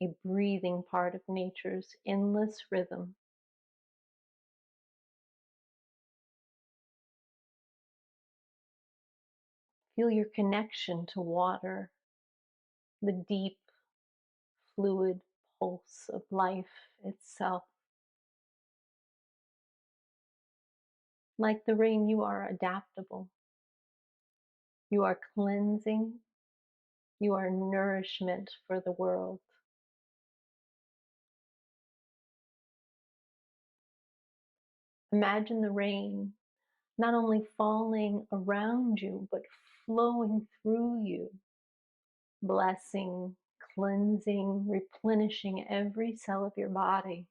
a breathing part of nature's endless rhythm. Feel your connection to water, the deep, fluid pulse of life itself. Like the rain, you are adaptable. You are cleansing. You are nourishment for the world. Imagine the rain not only falling around you, but flowing through you, blessing, cleansing, replenishing every cell of your body.